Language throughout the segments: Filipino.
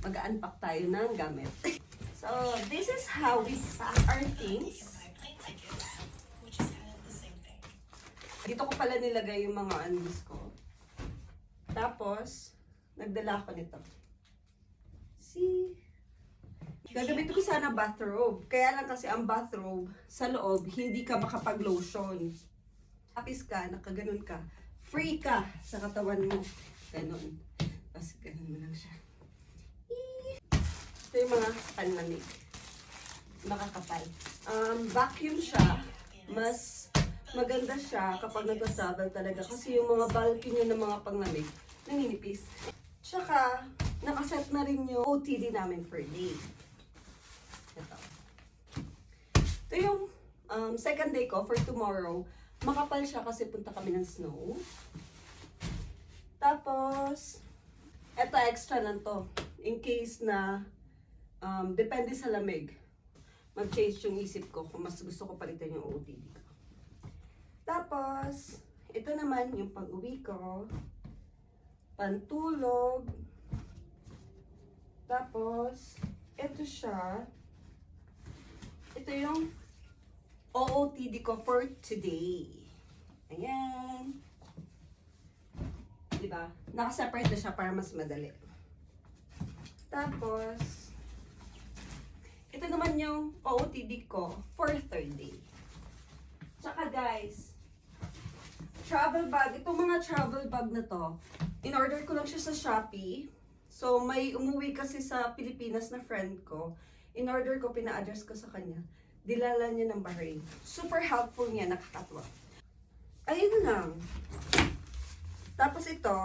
mag-unpack tayo ng gamit. So, this is how we pack our things. Dito ko pala nilagay yung mga undies ko. Tapos, nagdala ko nito. See? Gagamitin ko sana bathrobe. Kaya lang kasi ang bathrobe, sa loob, hindi ka makapag-lotion. Tapis ka, nakaganon ka. Free ka sa katawan mo. Ganon. Tapos ganon mo lang siya. Ito yung mga panlamig. Makakapal. Vacuum siya. Mas maganda siya kapag nag-travel talaga. Kasi yung mga bulky nyo ng mga panglamig, naninipis. Tsaka, nakaset na rin yung OTD namin per day. Ito. Ito yung second day ko for tomorrow. Makapal siya kasi punta kami ng snow. Tapos, eto extra lang to. In case na, depende sa lamig. Mag-change yung isip ko kung mas gusto ko palitan yung OTD ko. Tapos, ito naman yung pag-uwi ko. Pantulog. Tapos, ito siya. Ito yung OOTD ko for today. Ayan. Diba? Nakaseparate na siya para mas madali. Tapos, ito naman yung OOTD ko for third day. Tsaka guys, travel bag. Itong mga travel bag na to, in-order ko lang siya sa Shopee. So, may umuwi kasi sa Pilipinas na friend ko. In-order ko, pina-address ko sa kanya. Dilala niya ng Bahrain. Super helpful niya, nakakatwa. Ayun lang. Tapos ito,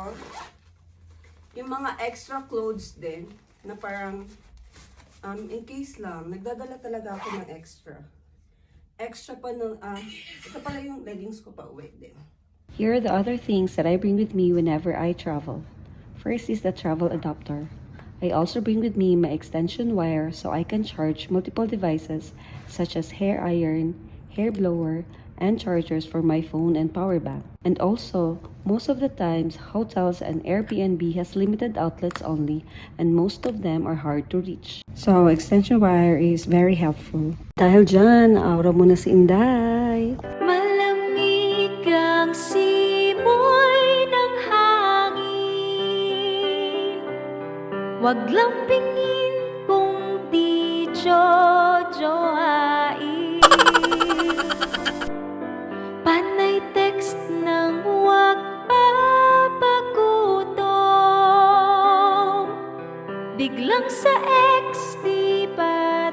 yung mga extra clothes din, na parang, in case lang, nagdadala talaga ako ng extra. Extra pa ng, ito pala yung leggings ko pa uwi din. Here are the other things that I bring with me whenever I travel. First is the travel adapter. I also bring with me my extension wire so I can charge multiple devices such as hair iron, hair blower, and chargers for my phone and power bank. And also, most of the times, hotels and Airbnb has limited outlets only, and most of them are hard to reach. So, extension wire is very helpful. Dahil dyan, aura mo na si Inday. Malamig ang simoy ng hangin. Wag lambingin kung di jojoain. Panay text ng wag papagutom. Biglang sa ex di pa